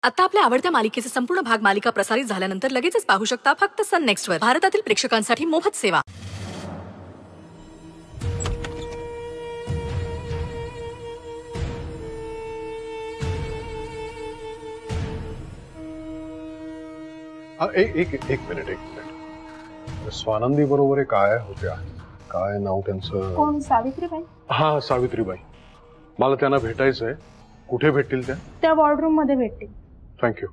आता आपल्या आवडत्या मालिकेचे संपूर्ण भाग मालिका प्रसारित झाल्यानंतर लगेचच पाहू शकता फक्त सन नेक्स्ट वर. भारतातील प्रेक्षकांसाठी मोफत सेवा. एक मिनिट. स्वानंदी बरोबर काय होत्या? काय नाव त्यांचं? कोण? सावित्रीबाई. हा, सावित्रीबाई. मला त्यांना भेटायचंय. कुठे भेटतील त्या? त्या वॉर्डरूम मध्ये भेटतील. थँक्यू.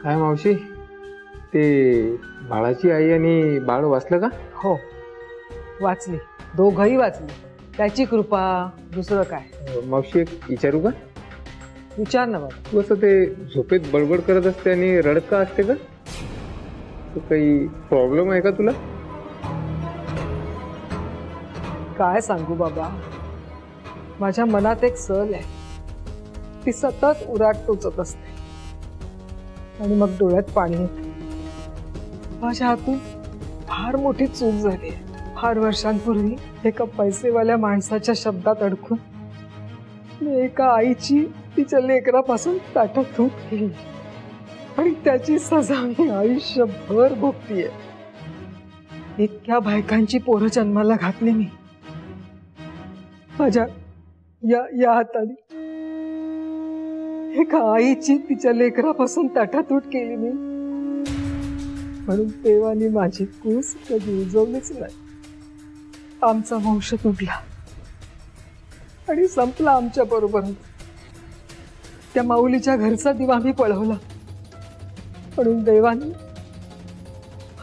काय मावशी, ते बाळाची आई आणि बाळ वाचलं का? हो, वाचली. दोघंही वाचली. त्याची कृपा, दुसरं काय. मावशी, एक विचारू का? विचार ना बाबा. तू असं ते झोपेत बडबड करत असते आणि रडत का असते का? काही प्रॉब्लेम आहे का तुला? काय सांगू बाबा, माझ्या मनात एक सल आहे. ती सतत उराट टोचत असते आणि मग डोळ्यात पाणी येते. माझ्या हातून फार मोठी चूक झाली आहे. फार वर्षांपूर्वी एका पैसेवाल्या माणसाच्या शब्दात अडकून मी एका आईची तिच्या लेकरापासून ताटातूट केली आणि त्याची सजा मी आयुष्यभर भोगतीये. इतक्या बायकांची पोरं जन्माला घातली मी माझ्या या हाताने. एका आईची तिच्या लेकरापासून ताटातूट केली मी, म्हणून देवानी माझी कूस कधी उजवलीच नाही. आमचा वंश तुटला आणि संपला आमच्या बरोबरच. त्या माऊलीच्या घरचा दिवा मी पळवला, म्हणून देवाने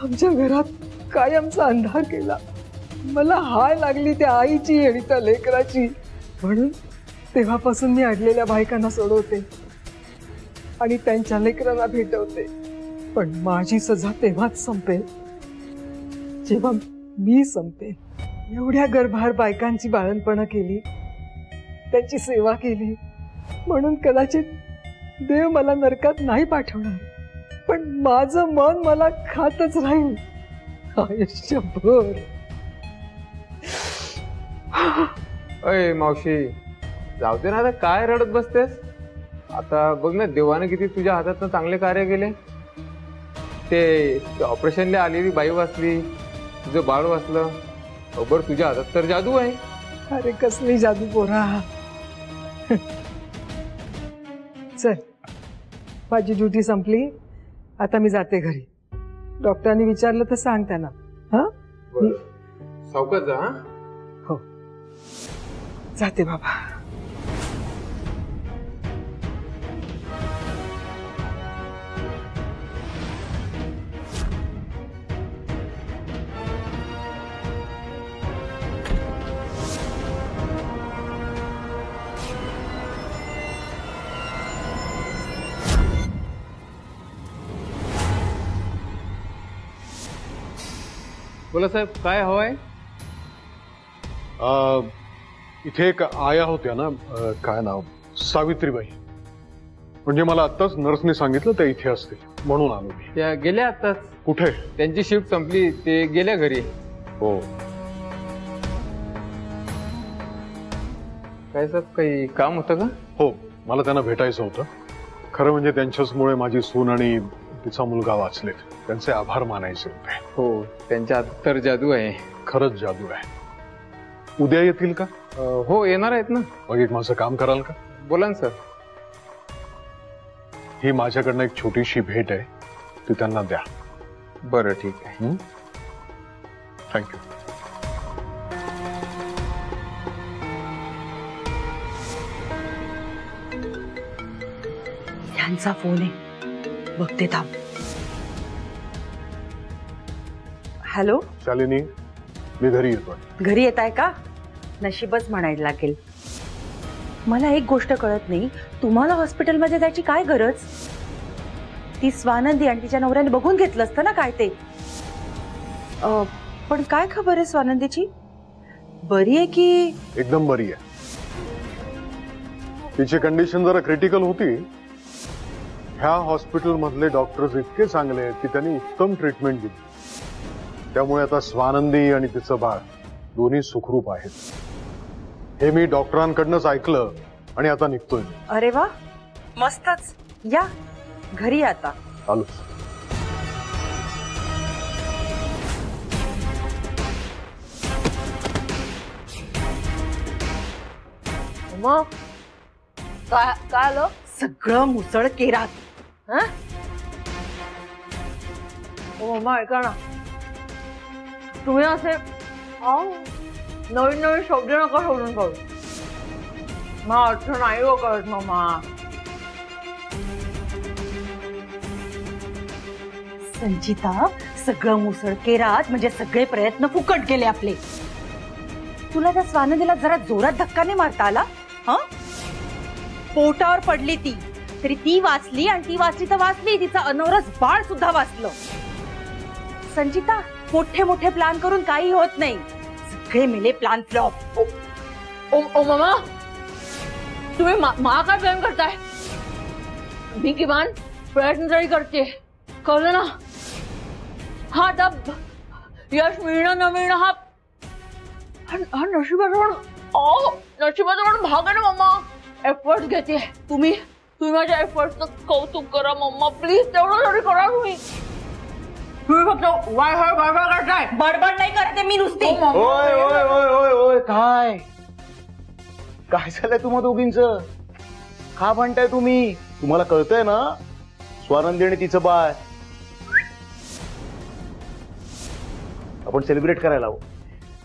आमच्या घरात कायमचा अंधार केला. मला हाय लागली त्या आईची आणि त्या लेकराची. म्हणून तेव्हापासून मी अडलेल्या बायकांना सोडवते आणि त्यांच्या लेकरांना भेटवते. पण माझी सजा तेव्हाच संपेल जेव्हा मी संपेल. एवढ्या गर्भार बायकांची बाळणपणं केली, त्यांची सेवा केली, म्हणून कदाचित देव मला नरकात नाही पाठवणार, पण माझं मन मला खातच राहील आयुष्यभर. अय मावशी, जाऊ दे ना, आता काय रडत बसतेस? आता बघ ना, देवाने किती तुझ्या हातातनं चांगले कार्य केले. ते ऑपरेशनला आलेली बाई वाचली, तुझं बाळ वाचलं. बरोबर, तुझ्या हातात तर जादू आहे. अरे कसली जादू पोरा. चल, माझी ड्युटी संपली. आता मी जाते घरी. डॉक्टरांनी विचारलं तर सांग त्यांना. हा, सावकाश जा. हो, जाते बाबा. बोला साहेब, काय हवंय? इथे एक आया होत्या ना, काय नाव? सावित्रीबाई. म्हणजे मला आत्ताच नर्सने सांगितलं त्या इथे असतील, म्हणून आलो मी. त्या गेल्या आत्ताच. कुठे? त्यांची शिफ्ट संपली, ते गेल्या घरी. हो. काय साहेब, काही काम होतं का? हो, मला त्यांना भेटायचं होतं. खरं म्हणजे त्यांच्याचमुळे माझी सून आणि तिचा मुलगा वाचलेत. त्यांचे आभार मानायचे होते. हो, त्यांच्या हातात तर जादू आहे. खरंच जादू आहे. उद्या येतील का? हो, येणार आहेत ना. मग एक माझं काम कराल का? बोला ना सर. ही माझ्याकडनं एक छोटीशी भेट आहे, ती त्यांना द्या. बरं, ठीक आहे. थँक्यू. त्यांचा फोन आहे, बघते थांब. हॅलो शालिनी, मी घरी येतोय. घरी येताय का? नशीबच म्हणायला लागेल. मला एक गोष्ट कळत नाही, तुम्हाला हॉस्पिटलमध्ये जायची काय गरज? ती स्वानंदी आणि तिच्या नवऱ्याने बघून घेतलं असतं ना काय ते. पण काय खबर आहे स्वानंदीची? बरी आहे की? एकदम बरी आहे. तिची कंडिशन जरा क्रिटिकल होती. ह्या हॉस्पिटल मधले डॉक्टर्स इतके चांगले आहेत की त्यांनी उत्तम ट्रीटमेंट दिली. त्यामुळे आता स्वानंदी आणि तिचं बाळ दोन्ही सुखरूप आहेत. हे मी डॉक्टरांकडनंच ऐकलं आणि आता निघतोय. अरे वा, मस्तच. या घरी आता. आलोच. मग काय काय आलं? सगळं मुसळ केरात. मम्मा ऐका ना, तुम्ही असे नवीन नवीन शब्द नका सोडून काढू. मला अर्थ नाही हो कळत मम्मा. संचिता, सगळं मुसळ केरात म्हणजे सगळे प्रयत्न फुकट गेले आपले. तुला त्या स्वानंदीला जरा जोरात धक्का नाही मारता आला? पोटावर पडली ती तरी ती वाचली, आणि ती वाचली तर वाचली, तिचं अनवरस बाळ सुद्धा वाचलं. संचिता, मोठे मोठे प्लॅन करून काही होत नाही. सगळे मेले प्लॅन फ्लॉप. ओ मामा, तुम्ही मा काय प्लॅन करताय? मी किमान प्रयत्न तरी करते, कळलं ना? हा आता यश मिळणं न मिळणं हा नशिबाचा पण भाग आहे ना मम्मा. एफर्ट्स घेते. तुम्ही माझ्या एफर्ट्सचं कौतुक करा मम्मा, प्लीज. तेवढं तरी करा तुम्ही. तुम्ही फक्त वाय करताय. बडबड नाही करते मी नुसती. ओय ओय ओय ओय ओय, काय काय झालंय तुम्हा दोघींचं? का म्हणताय तुम्ही? तुम्हाला कळतंय ना स्वानंदी आणि तिचं बाळ आपण सेलिब्रेट करायला हवं.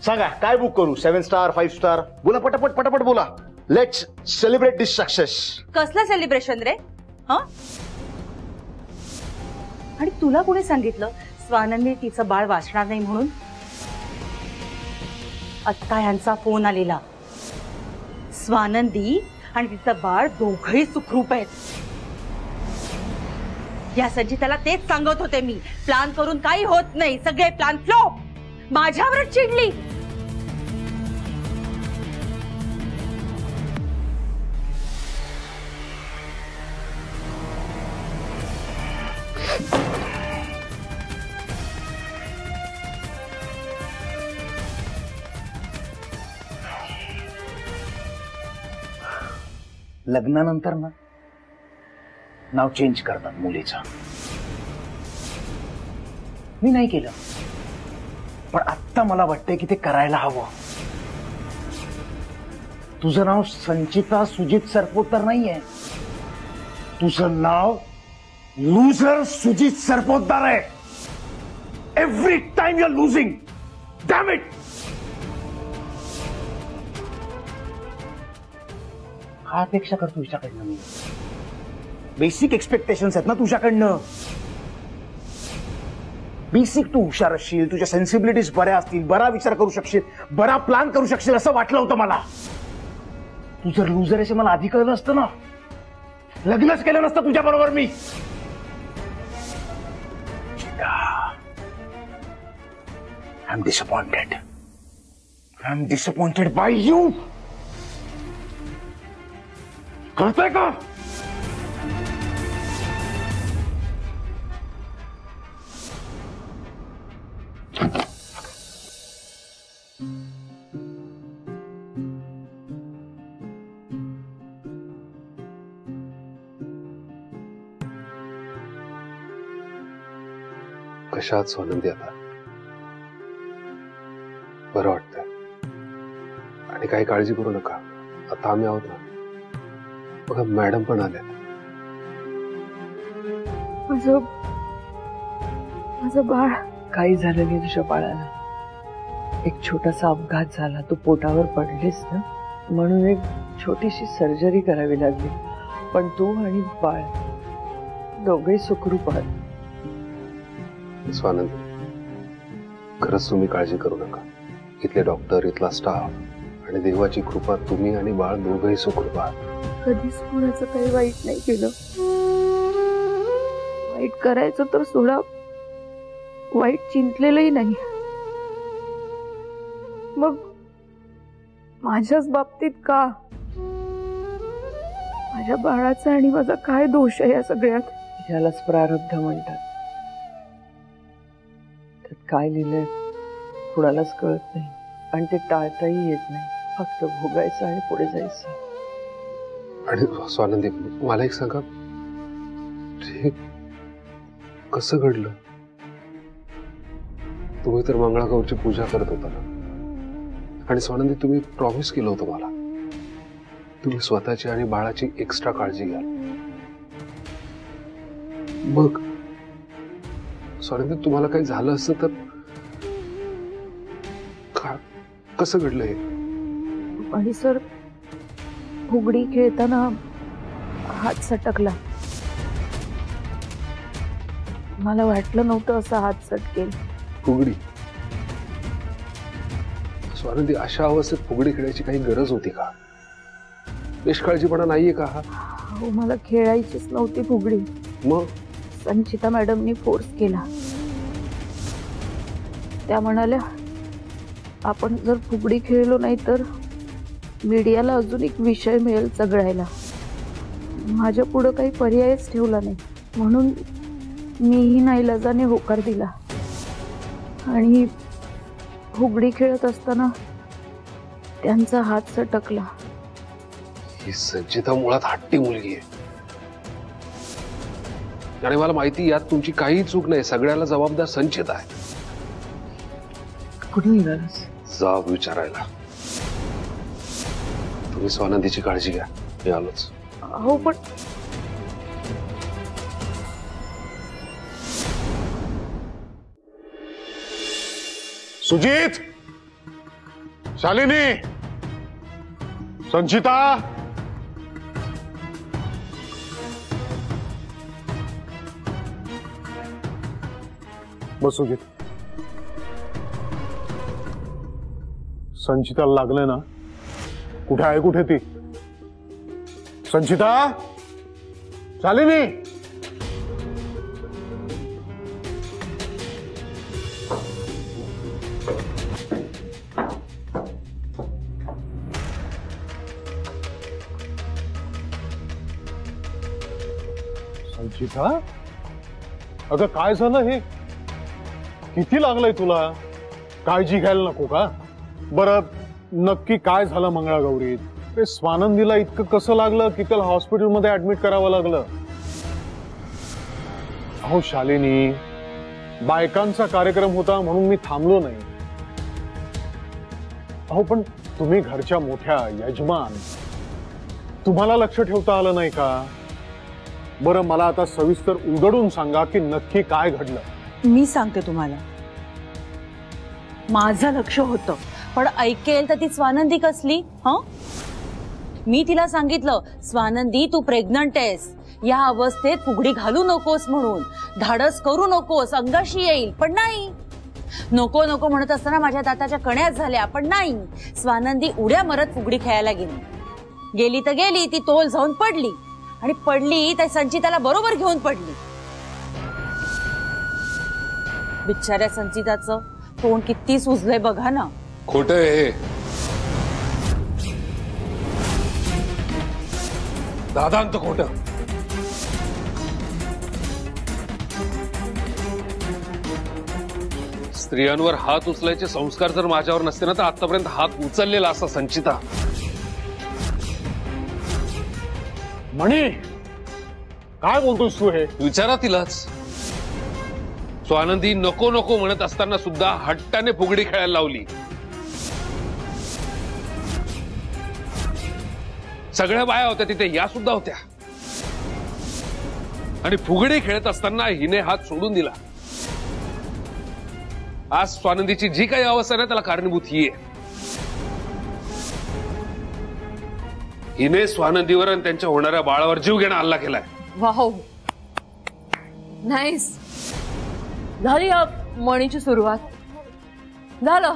सांगा काय बुक करू? 7 स्टार 5 स्टार? बोला पटापट पटापट बोला. Let's celebrate this success. कसलं सेलिब्रेशन रे? आणि तुला कोणी सांगितलं स्वानंदी तिचं बाळ वाचणार नाही म्हणून? आत्ता यांचा फोन आलेला. स्वानंदी आणि तिचं बाळ दोघंही सुखरूप आहेत. या संचिताला तेच सांगत होते मी. प्लॅन करून काही होत नाही, सगळे प्लॅन फ्लॉप. माझ्यावरच चिडली. लग्नानंतर ना नाव चेंज करतात मुलीचं. मी नाही केलं, पण आत्ता मला वाटतंय की ते करायला हवं. तुझं नाव संचिता सुजित सरपोतदार नाहीये. तुझं नाव लूजर सुजित सरपोतदार आहे. Every time you are losing. Damn it. हा अपेक्षा करतो तुझ्याकडनं मी. बेसिक एक्सपेक्टेशन्स आहेत ना तुझ्याकडनं. बेसिक तू हुशार असशील, तुझ्या सेन्सिबिलिटीज बऱ्या असतील, बरा विचार करू शकशील, बरा प्लॅन करू शकशील असं वाटलं होतं मला. तू जर लूजर असे मला आधी कळलं असतं ना, लग्नच केलं नसतं तुझ्या बरोबर मी. I am disappointed. I am disappointed by you. कळतंय का? कशात स्वानंदी आता? बरं वाटतंय आणि काही काळजी करू नका. आता आम्ही आहोत ना. बघा मॅडम पण आल्यात. माझं बाळ. काही झालं नाही तुझ्या बाळाला. एक छोटासा अपघात झाला, तू पोटावर पडलीस ना, म्हणून एक छोटीशी सर्जरी करावी लागली. पण तू आणि बाळ दोघेही सुखरूप आहात. स्वानंदी, खरंच तुम्ही काळजी करू नका. इथले डॉक्टर, इथला स्टाफ आणि देवाची कृपा, तुम्ही आणि बाळ दोघंही सुखरूप आहात. कधीच कोणाचं काही वाईट नाही केलं. वाईट करायचं तर सोडा, वाईट चिंतलेलंही नाही. मग माझ्याच बाबतीत का? माझ्या बाळाचा आणि माझा काय दोष आहे या सगळ्यात? यालाच प्रारब्ध म्हणतात. त्यात काय लिहिलंय कुणालाच कळत नाही आणि ते टाळताही येत नाही. फक्त भोगायचं आणि पुढे जायचं. आणि स्वानंदी, मला एक सांगा, हे कसं घडलं? तुम्ही तर मंगळागौरची पूजा करत होता ना, आणि स्वानंदी तुम्ही प्रॉमिस केलं होतं मला, तुम्ही स्वतःची आणि बाळाची एक्स्ट्रा काळजी घ्याल. मग स्वानंदी तुम्हाला काही झालं असतं तर कसं घडलं हे? आणि सर, फुगडी खेळताना हात सटकला. मला वाटलं नव्हतं असा हात सटकेल. फुगडी? स्वानंदी, अशा अवस्थेत फुगडी खेळायची काही गरज होती का? निष्काळजीपणा नाहीये का हा? हो, मला खेळायचीच नव्हती फुगडी. मग संचिता मॅडमनी फोर्स केला. त्या म्हणाल्या, आपण जर फुगडी खेळलो नाही तर मीडियाला अजून एक विषय मिळेल चघळायला. माझ्या पुढं काही पर्यायच ठेवला नाही, म्हणून मीही नाईलाजाने होकार दिला. आणि फुगडी खेळत असताना त्यांचा हात सटकला. ही संचिता मुळात हट्टी मुलगी आहे, आणि मला माहिती यात तुमची काही चूक नाही. सगळ्याला जबाबदार संचिता आहे. कुठे निघालास? जा विचारायला. तुम्ही स्वानंदीची काळजी घ्या, मी आलोच. हो, पण सुजित, शालिनी, संचिता, बस. सुजित, संचिताला लागलंय ना? कुठे आहे? कुठे ती? संचिता, शालिनी, संचिता, अगं काय झालं? हे किती लागलंय तुला? काळजी घ्यायला नको का? बरं, नक्की काय झालं मंगळागौरीत? ते स्वानंदीला इतकं कसं लागलं की त्याला हॉस्पिटलमध्ये ऍडमिट करावं लागलं? अहो शालिनी, बायकांचा कार्यक्रम होता म्हणून मी थांबलो नाही. अहो पण तुम्ही घरच्या मोठ्या यजमान, तुम्हाला लक्ष ठेवता आलं नाही का? बरं, मला आता सविस्तर उलगडून सांगा की नक्की काय घडलं. मी सांगते तुम्हाला. माझं लक्ष होतं, पण ऐकेल तर ती स्वानंदी कसली? मी तिला सांगितलं, स्वानंदी तू प्रेग्नंट आहेस, या अवस्थेत फुगडी घालू नकोस म्हणून, धाडस करू नकोस, अंगाशी येईल. पण नाही, नको नको म्हणत असताना माझ्या दाताच्या कण्याच झाल्या. पण नाही, स्वानंदी उड्या मारत फुगडी खेळायला गेली तर गेली. ती तोल जाऊन पडली, आणि पडली त्या संचिताला बरोबर घेऊन पडली. बिचाऱ्या संचिताचं तोंड किती सुजलंय बघा ना. खोटं आहे, दादांत खोटं. स्त्रियांवर हात उचलायचे संस्कार जर माझ्यावर नसते ना तर आतापर्यंत हात उचललेला असा संचिता. मणी, काय बोलतोस तू? हे विचारा तिलाच. स्वानंदी नको नको म्हणत असताना सुद्धा हट्टाने फुगडी खेळायला लावली. सगळ्या बाया होत्या तिथे, या सुद्धा होत्या, आणि फुगडी खेळत असताना हिने हात सोडून दिला. आज स्वानंदीची जी काही अवस्था आहे त्याला कारणीभूत ही आहे. हिने स्वानंदीवर आणि त्यांच्या होणाऱ्या बाळावर जीव घेणं हल्ला केलाय. Wow, nice. झाली मणीची सुरुवात. झालं.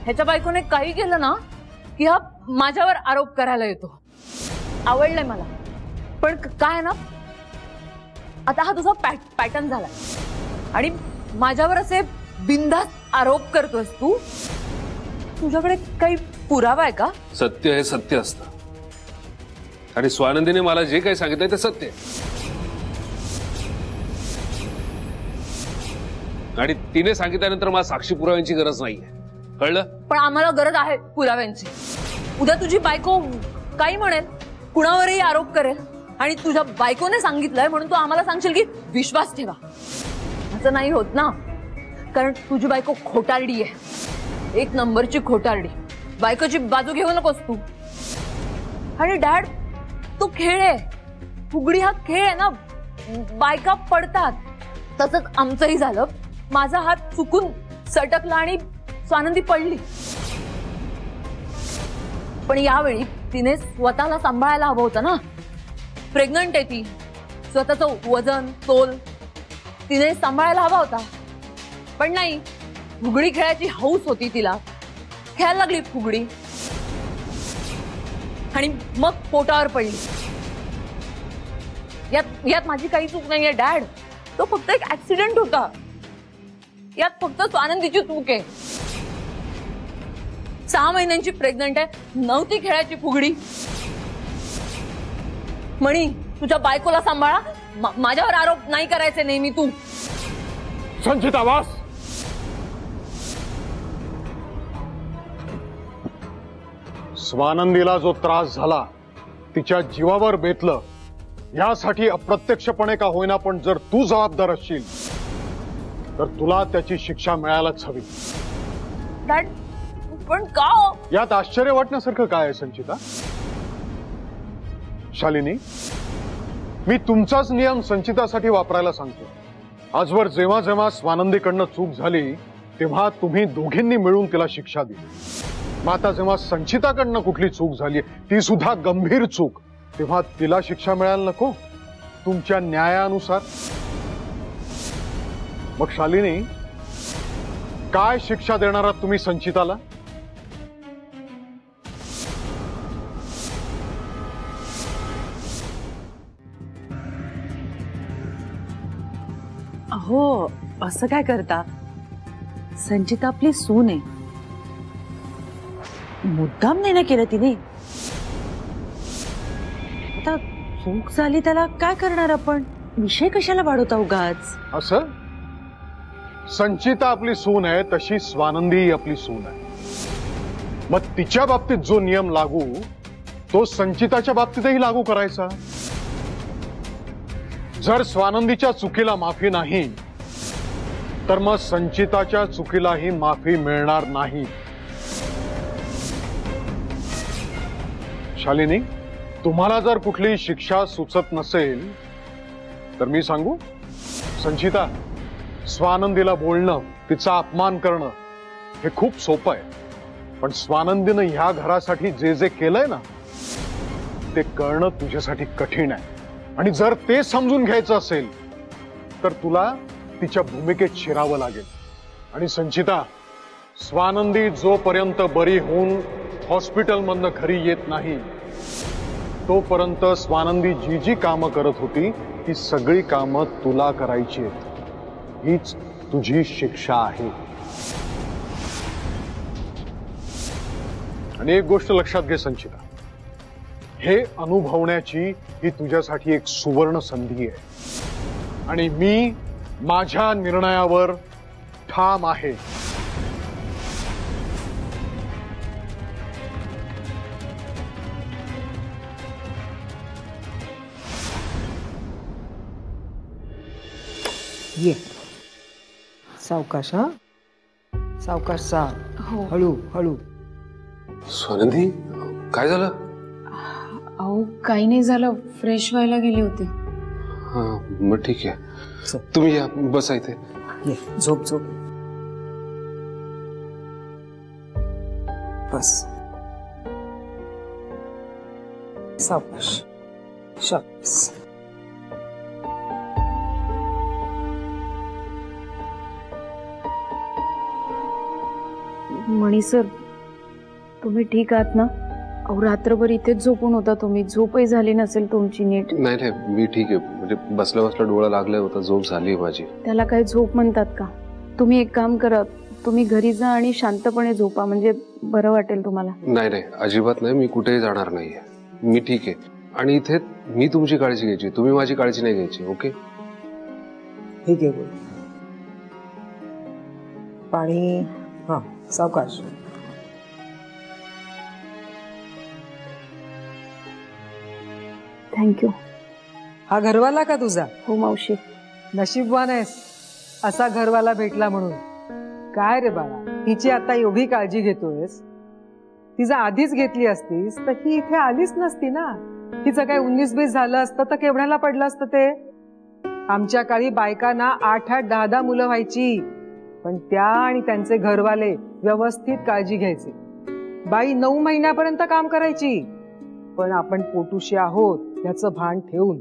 ह्याच्या बायकोने काही केलं ना की हा माझ्यावर आरोप करायला येतो. आवडलंय मला, पण काय ना, आता हा तुझा पॅटर्न झाला आणि माझ्यावर असे बिनधास्त आरोप करतोस तू. तुझ्याकडे काही पुरावा आहे का? सत्य हे सत्य असतं, आणि स्वानंदीने मला जे काही सांगितलंय ते सत्य आहे. आणि तिने सांगितल्यानंतर मला साक्षी पुराव्यांची गरज नाहीये, कळलं? पण आम्हाला गरज आहे पुराव्यांची. उद्या तुझी बायको काही म्हणेल, कुणावरही आरोप करेल, आणि तुझ्या बायकोने सांगितलंय म्हणून तू आम्हाला सांगशील की विश्वास ठेवा. असं नाही होत ना, कारण तुझी बायको खोटारडी आहे, 1 नंबरची खोटारडी. बायकोची बाजू घेऊ नकोस तू. आणि डॅड, तो खेळ आहे, फुगडी हा खेळ आहे ना, बायका पडतात. तसंच आमचंही झालं. माझा हात चुकून सटकला आणि स्वानंदी पडली. पण यावेळी तिने स्वतःला सांभाळायला हवं होतं ना. प्रेग्नंट आहे ती, स्वतःचं वजन तोल तिने सांभाळायला हवा होता. पण नाही, फुगडी खेळायची हौस होती तिला, खेळायला लागली फुगडी आणि मग पोटावर पडली. यात माझी काही चूक नाहीये डॅड. तो फक्त एक ऍक्सिडेंट होता. यात फक्त स्वानंदीची चूक आहे. 6 महिन्यांची प्रेग्नंट आहे, नव्हती खेळायची फुगडी. मणी, तुझ्या बायकोला सांभाळा. माझ्यावर आरोप नाही करायचे नेहमी तू. संचिता वास, स्वानंदीला जो त्रास झाला, तिच्या जीवावर बेतलं, यासाठी अप्रत्यक्षपणे का होईना पण जर तू जबाबदार असशील तर तुला त्याची शिक्षा मिळायलाच हवी. डॅड, पण का? यात आश्चर्य वाटण्यासारखं काय आहे संचिता? शालिनी, मी तुमचाच नियम संचितासाठी वापरायला सांगतो. आजवर जेव्हा जेव्हा स्वानंदीकडनं चूक झाली तेव्हा तुम्ही दोघींनी मिळून तिला शिक्षा दिली. मग आता जेव्हा संचिताकडनं कुठली चूक झाली, ती सुद्धा गंभीर चूक, तेव्हा तिला शिक्षा मिळायला नको तुमच्या न्यायानुसार? मग शालिनी, काय शिक्षा देणार आहात तुम्ही संचिताला? अहो, असं काय करता? संचिता आपली सून आहे, मुद्दाम नाही ना केलं तिने. आता चूक झाली, त्याला काय करणार आपण? विषय कशाला वाढवता उगाच? असं? संचिता आपली सून आहे तशी स्वानंदी आपली सून आहे. मग तिच्या बाबतीत जो नियम लागू तो संचिताच्या बाबतीतही लागू करायचा. जर स्वानंदीच्या चुकीला माफी नाही तर मग संचिताच्या चुकीलाही माफी मिळणार नाही. शालिनी, तुम्हाला जर कुठली शिक्षा सुचत नसेल तर मी सांगू? संचिता, स्वानंदीला बोलणं, तिचा अपमान करणं हे खूप सोपं आहे. पण स्वानंदीनं ह्या घरासाठी जे जे केलंय ना ते करणं तुझ्यासाठी कठीण आहे. आणि जर ते समजून घ्यायचं असेल तर तुला तिच्या भूमिकेत शिरावं लागेल. आणि संचिता, स्वानंदी जोपर्यंत बरी होऊन हॉस्पिटलमधनं घरी येत नाही तोपर्यंत स्वानंदी जी जी कामं करत होती ती सगळी कामं तुला करायची आहेत. हीच तुझी शिक्षा आहे. आणि एक गोष्ट लक्षात घे संचिता, हे अनुभवण्याची ही तुझ्यासाठी एक सुवर्ण संधी आहे. आणि मी माझ्या निर्णयावर ठाम आहे. ये सावकाश, हा सावकाश साव. हळू हळू. स्वानंदी, काय झालं? अहो, काही नाही झालं, फ्रेश व्हायला गेले होते. हा, मग ठीक आहे, तुम्ही या, बसा इथे. ये, झोप झोप. बस सावकाश, शाबास. मणी सर, तुम्ही ठीक आहात ना? अहो, रात्रभर इथेच झोपून होता तुम्ही, झोपही झाली नसेल तुमची नीट. नाही नाही, मी ठीक आहे. म्हणजे बसल्या बसल्या डोळा लागलाय होता, झोप झाली माझी. त्याला काय झोप म्हणतात का? तुम्ही एक काम करा, तुम्ही घरी जा आणि शांतपणे झोपा, म्हणजे बरं वाटेल तुम्हाला. नाही नाही, अजिबात नाही, मी कुठेही जाणार नाहीये. मी ठीक आहे. आणि इथे मी तुमची काळजी घ्यायची, तुम्ही माझी काळजी नाही घ्यायची. ओके? ठीक आहे बोल. पाणी. हा, सावकाश. थँक्यू. हा घरवाला का तुझा? हो मावशी. नशीबवान आहेस असा घरवाला भेटला म्हणून. काय रे बाळा, हिची आता एवढी काळजी घेतोयस, तिचा आधीच घेतली असतीस तर ही इथे आलीच नसती ना. तिचं काय 19-20 झालं असतं तर केवढ्याला पडलं असतं ते. आमच्या काळी बायकांना 8-8, 10-10 मुलं व्हायची, पण त्या आणि त्यांचे घरवाले व्यवस्थित काळजी घ्यायचे. बाई 9 महिन्यापर्यंत काम करायची, पण आपण पोटुशी आहोत याचं भान ठेवून.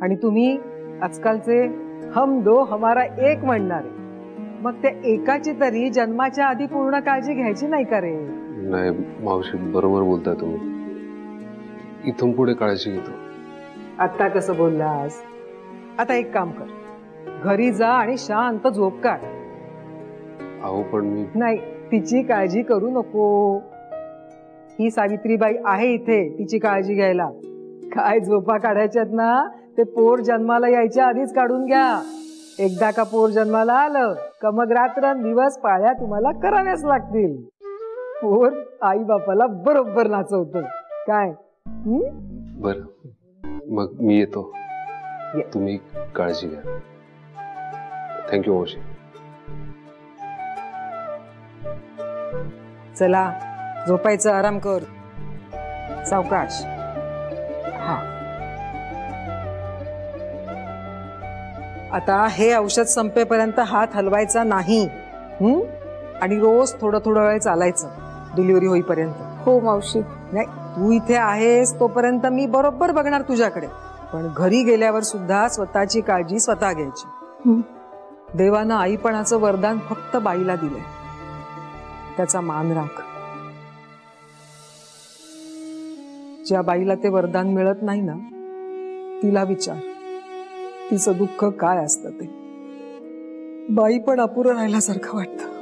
आणि तुम्ही आजकालचे हम दो हमारा एक म्हणणारे, मग त्या एकाची तरी जन्माच्या आधी पूर्ण काळजी घ्यायची नाही का रे? नाही मावशी, बरोबर बोलताय तुम्ही. इथून पुढे काळजी घेतो. आता कसं बोललास? आता एक काम कर, घरी जा आणि शांत झोप काढ. अहो पण मी नाही, तिची काळजी करू नको. ही सावित्रीबाई आहे इथे तिची काळजी घ्यायला. काय झोपा काढायच्यात ना ते पोर जन्माला यायच्या आधीच काढून घ्या. एकदा का पोर जन्माला आलं का मग रात्रंदिवस पाळ्या तुम्हाला कराव्याच लागतील. पोर आई बापाला बरोबर नाचवतं. काय? बर, मग मी येतो. ये. तुम्ही काळजी घ्या. थँक्यू मावशी. चला झोपायचं, आराम कर. सावकाश. हा, आता हे औषध संपेपर्यंत हात हलवायचा नाही. आणि रोज थोडं थोडं वेळ चालायचं डिलिव्हरी होईपर्यंत. हो मावशी. नाही, तू इथे आहेस तोपर्यंत मी बरोबर बघणार तुझ्याकडे, पण घरी गेल्यावर सुद्धा स्वतःची काळजी स्वतः घ्यायची. देवानं आईपणाचं वरदान फक्त बाईला दिलंय, त्याचा मान राख. ज्या बाईला ते वरदान मिळत नाही ना, तिला विचार तिचं दुःख काय असतं ते. बाई पण अपुरं राहिल्यासारखं वाटतं.